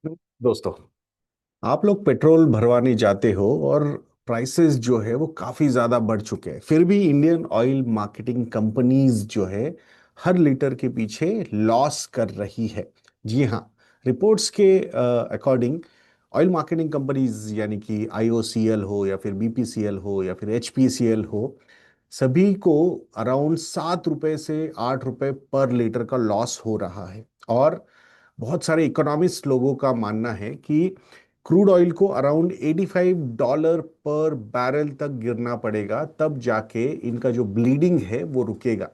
दोस्तों, आप लोग पेट्रोल भरवाने जाते हो और प्राइसेस जो है वो काफी ज्यादा बढ़ चुके हैं। फिर भी इंडियन ऑयल मार्केटिंग कंपनीज जो है हर लीटर के पीछे लॉस कर रही है। जी हाँ, रिपोर्ट्स के अकॉर्डिंग ऑयल मार्केटिंग कंपनीज यानी कि आईओसीएल हो या फिर बीपीसीएल हो या फिर एचपीसीएल हो, सभी को अराउंड 7 रुपए से 8 रुपए पर लीटर का लॉस हो रहा है। और बहुत सारे इकोनॉमिस्ट लोगों का मानना है कि क्रूड ऑयल को अराउंड $85 पर बैरल तक गिरना पड़ेगा, तब जाके इनका जो ब्लीडिंग है वो रुकेगा।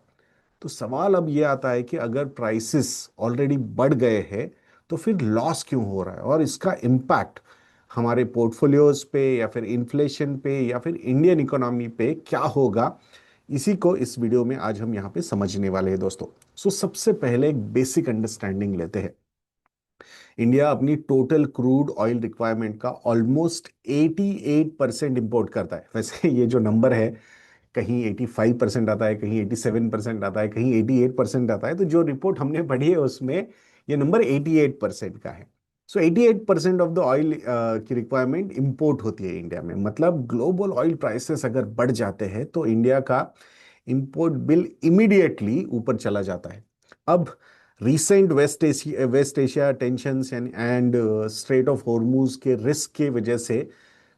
तो सवाल अब ये आता है कि अगर प्राइसेस ऑलरेडी बढ़ गए हैं तो फिर लॉस क्यों हो रहा है और इसका इम्पैक्ट हमारे पोर्टफोलियोज पे या फिर इन्फ्लेशन पे या फिर इंडियन इकोनॉमी पे क्या होगा। इसी को इस वीडियो में आज हम यहाँ पे समझने वाले हैं दोस्तों। सबसे पहले एक बेसिक अंडरस्टैंडिंग लेते हैं। इंडिया अपनी टोटल क्रूड ऑयल रिक्वायरमेंट का ऑलमोस्ट 88% इंपोर्ट करता है। वैसे ये जो नंबर है, कहीं 85% आता है, कहीं 87% आता है, कहीं 88% आता है। तो जो रिपोर्ट हमने पढ़ी है उसमें ये नंबर 88% का है। 88% ऑफ द ऑयल की रिक्वायरमेंट इंपोर्ट होती है इंडिया में। मतलब ग्लोबल ऑयल प्राइसेस अगर बढ़ जाते हैं तो इंडिया का इंपोर्ट बिल इमीडिएटली ऊपर चला जाता है। अब recent West Asia tensions and Strait of Hormuz के रिस्क की वजह से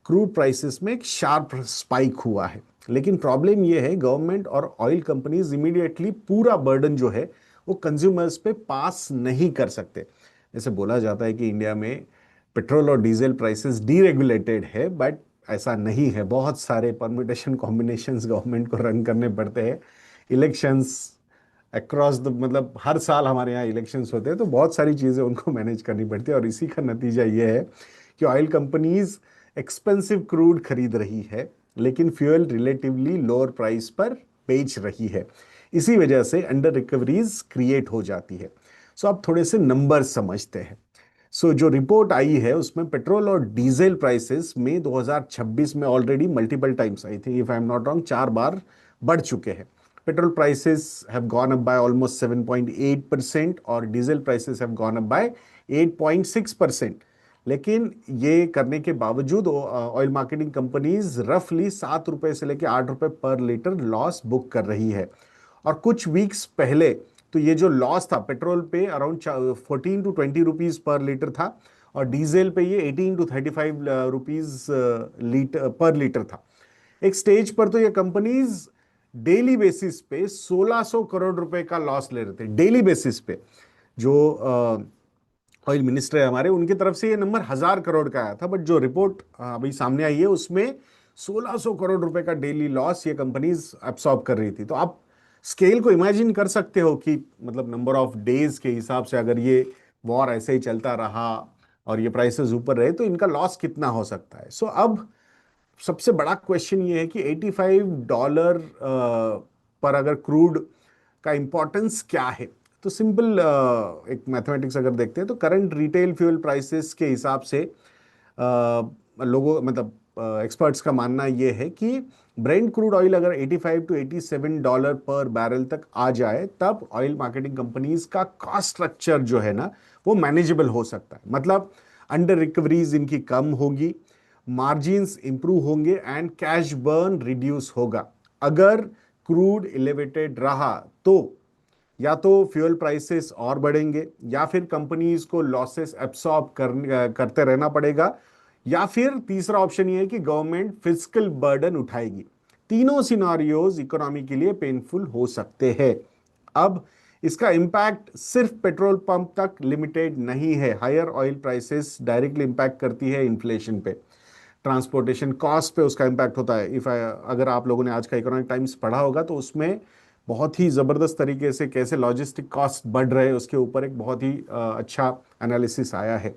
क्रूड प्राइसेस में एक शार्प स्पाइक हुआ है। लेकिन प्रॉब्लम यह है, गवर्नमेंट और ऑयल कंपनीज इमीडिएटली पूरा बर्डन जो है वो कंज्यूमर्स पे पास नहीं कर सकते। जैसे बोला जाता है कि इंडिया में पेट्रोल और डीजल प्राइसेस डीरेगुलेटेड है, बट ऐसा नहीं है। बहुत सारे परम्यूटेशन कॉम्बिनेशंस गवर्नमेंट को रन करने पड़ते हैं। इलेक्शंस अक्रॉस द, मतलब हर साल हमारे यहाँ इलेक्शंस होते हैं, तो बहुत सारी चीज़ें उनको मैनेज करनी पड़ती है। और इसी का नतीजा ये है कि ऑयल कंपनीज एक्सपेंसिव क्रूड खरीद रही है लेकिन फ्यूल रिलेटिवली लोअर प्राइस पर बेच रही है। इसी वजह से अंडर रिकवरीज क्रिएट हो जाती है। अब थोड़े से नंबर समझते हैं। जो रिपोर्ट आई है उसमें पेट्रोल और डीजल प्राइसेस में 2026 में already multiple times, I think if I am not wrong, 4 बार बढ़ चुके हैं। Petrol prices have gone up by almost 7.8% और diesel prices have gone up by 8.6%। लेकिन ये करने के बावजूद ऑयल मार्केटिंग कंपनीज रफली 7 रुपए से लेकर 8 रुपए पर लीटर लॉस बुक कर रही है। और कुछ वीक्स पहले तो ये जो लॉस था पेट्रोल पे around 14 to 20 rupees per litre था, और डीजल पे ये 18 to 35 रुपीज लीटर पर लीटर था। एक स्टेज पर तो ये कंपनीज डेली बेसिस पे 1600 करोड़ रुपए का लॉस ले रहे थे डेली बेसिस पे। जो ऑयल मिनिस्टर है हमारे, उनकी तरफ से ये नंबर 1000 करोड़ का आया था, बट जो रिपोर्ट अभी सामने आई है उसमें 1600 करोड़ रुपए का डेली लॉस ये कंपनीज एब्सॉर्ब कर रही थी। तो आप स्केल को इमेजिन कर सकते हो कि मतलब नंबर ऑफ डेज के हिसाब से अगर ये वॉर ऐसे ही चलता रहा और ये प्राइसेस ऊपर रहे तो इनका लॉस कितना हो सकता है। अब सबसे बड़ा क्वेश्चन ये है कि $85 पर अगर क्रूड का इंपॉर्टेंस क्या है। तो सिंपल एक मैथमेटिक्स अगर देखते हैं तो करंट रिटेल फ्यूल प्राइसेस के हिसाब से लोगों मतलब एक्सपर्ट्स का मानना यह है कि ब्रेंट क्रूड ऑयल अगर 85 to 87 डॉलर पर बैरल तक आ जाए तब ऑयल मार्केटिंग कंपनीज का कॉस्ट स्ट्रक्चर जो है ना वो मैनेजेबल हो सकता है। मतलब अंडर रिकवरीज इनकी कम होगी, मार्जिन्स इंप्रूव होंगे एंड कैश बर्न रिड्यूस होगा। अगर क्रूड एलिवेटेड रहा तो या तो फ्यूल प्राइसेस और बढ़ेंगे, या फिर कंपनीज को लॉसेस एब्सॉर्ब करते रहना पड़ेगा, या फिर तीसरा ऑप्शन ये है कि गवर्नमेंट फिस्कल बर्डन उठाएगी। तीनों सिनारियोज इकोनॉमी के लिए पेनफुल हो सकते हैं। अब इसका इंपैक्ट सिर्फ पेट्रोल पंप तक लिमिटेड नहीं है। Higher oil prices directly impact करती है इन्फ्लेशन पे, ट्रांसपोर्टेशन कॉस्ट पे उसका इंपैक्ट होता है। इफ अगर आप लोगों ने आज का इकोनॉमिक टाइम्स पढ़ा होगा तो उसमें बहुत ही जबरदस्त तरीके से कैसे लॉजिस्टिक कॉस्ट बढ़ रहे हैं उसके ऊपर एक बहुत ही अच्छा एनालिसिस आया है।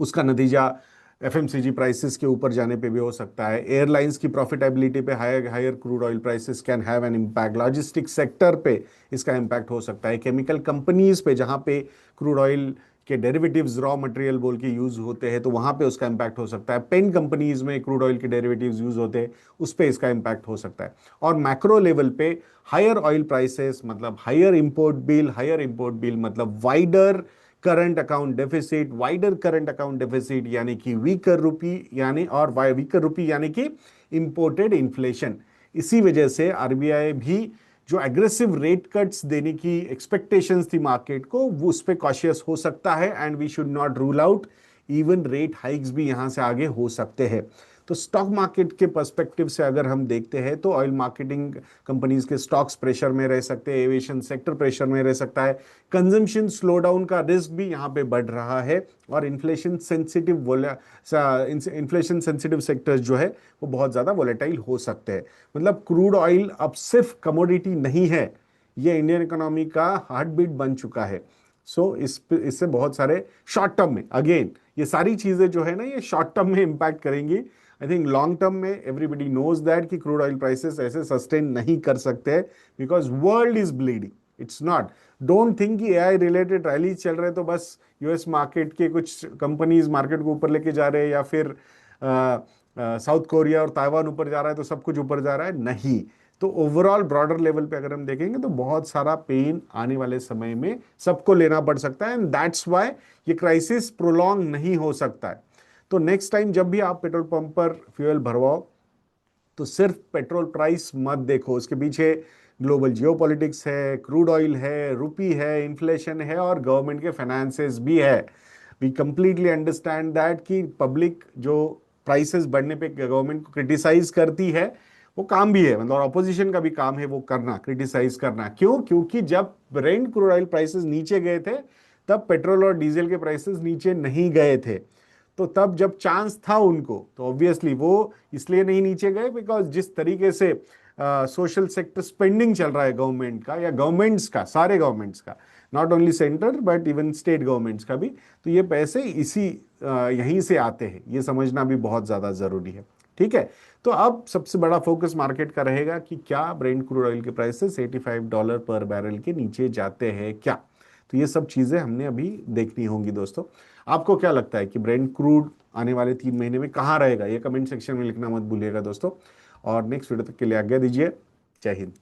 उसका नतीजा एफएमसीजी प्राइसेस के ऊपर जाने पे भी हो सकता है। एयरलाइंस की प्रॉफिटेबिलिटी पे higher higher crude oil prices can have an impact. Logistic sector पे इसका इम्पैक्ट हो सकता है। केमिकल कंपनीज पे जहां पे क्रूड ऑयल के डेरिवेटिव्स रॉ मटेरियल बोल के यूज होते हैं तो वहां पे उसका इम्पैक्ट हो सकता है। पेन कंपनीज में क्रूड ऑयल के डेरिवेटिव्स यूज होते हैं, उस पे इसका इम्पैक्ट हो सकता है। और मैक्रो लेवल पे हायर ऑयल प्राइसेस मतलब higher import bill, higher import bill मतलब wider current account deficit, wider current account deficit यानी कि वीकर रुपी, यानी और वीकर रुपी यानी कि इंपोर्टेड इन्फ्लेशन। इसी वजह से आरबीआई भी जो एग्रेसिव रेट कट्स देने की एक्सपेक्टेशंस थी मार्केट को, वो उस पर कॉशियस हो सकता है, and we should not rule out even rate hikes भी यहां से आगे हो सकते हैं। तो स्टॉक मार्केट के पर्सपेक्टिव से अगर हम देखते हैं तो ऑयल मार्केटिंग कंपनीज के स्टॉक्स प्रेशर में रह सकते हैं, एविएशन सेक्टर प्रेशर में रह सकता है, कंजम्पशन स्लोडाउन का रिस्क भी यहाँ पे बढ़ रहा है, और इन्फ्लेशन सेंसिटिव सेक्टर्स जो है वो बहुत ज्यादा वोलेटाइल हो सकते हैं। मतलब क्रूड ऑयल अब सिर्फ कमोडिटी नहीं है, ये इंडियन इकोनॉमी का हार्ट बीट बन चुका है। सो इससे बहुत सारे शॉर्ट टर्म में, अगेन ये सारी चीजें जो है ना, ये शॉर्ट टर्म में इंपैक्ट करेंगी। आई थिंक लॉन्ग टर्म में एवरीबडी नोज दैट कि क्रूड ऑयल प्राइसेस ऐसे सस्टेन नहीं कर सकते, because world is bleeding. It's not, don't think कि एआई रिलेटेड रैली चल रहे तो बस यूएस मार्केट के कुछ कंपनीज मार्केट को ऊपर लेके जा रहे हैं, या फिर साउथ कोरिया और ताइवान ऊपर जा रहा है तो सब कुछ ऊपर जा रहा है, नहीं। तो ओवरऑल ब्रॉडर लेवल पे अगर हम देखेंगे तो बहुत सारा पेन आने वाले समय में सबको लेना पड़ सकता है, एंड दैट्स व्हाई ये क्राइसिस प्रोलॉन्ग नहीं हो सकता है। तो नेक्स्ट टाइम जब भी आप पेट्रोल पंप पर फ्यूल भरवाओ तो सिर्फ पेट्रोल प्राइस मत देखो, उसके पीछे ग्लोबल जियोपॉलिटिक्स है, क्रूड ऑयल है, रुपी है, इन्फ्लेशन है, और गवर्नमेंट के फाइनेंसेस भी है। वी कंप्लीटली अंडरस्टैंड दैट कि पब्लिक जो प्राइसेस बढ़ने पे गवर्नमेंट को क्रिटिसाइज करती है, वो काम भी है, मतलब ऑपोजिशन का भी काम है वो करना, क्रिटिसाइज करना। क्यों? क्योंकि जब ब्रेंट क्रूड ऑयल प्राइसेस नीचे गए थे तब पेट्रोल और डीजल के प्राइसेस नीचे नहीं गए थे। तो तब जब चांस था उनको, तो ऑब्वियसली वो इसलिए नहीं नीचे गए बिकॉज जिस तरीके से सोशल सेक्टर स्पेंडिंग चल रहा है गवर्नमेंट का, या गवर्नमेंट्स का, सारे गवर्नमेंट्स का, not only centre but even state governments का भी, तो ये पैसे यहीं से आते हैं, ये समझना भी बहुत ज्यादा जरूरी है। ठीक है, तो अब सबसे बड़ा फोकस मार्केट का रहेगा कि क्या ब्रेंट क्रूड ऑयल के प्राइसेस $85 पर बैरल के नीचे जाते हैं क्या। तो ये सब चीजें हमने अभी देखनी होंगी दोस्तों। आपको क्या लगता है कि ब्रेंट क्रूड आने वाले 3 महीने में कहाँ रहेगा, ये कमेंट सेक्शन में लिखना मत भूलिएगा दोस्तों। और नेक्स्ट वीडियो तक के लिए आज्ञा दीजिए। जय हिंद।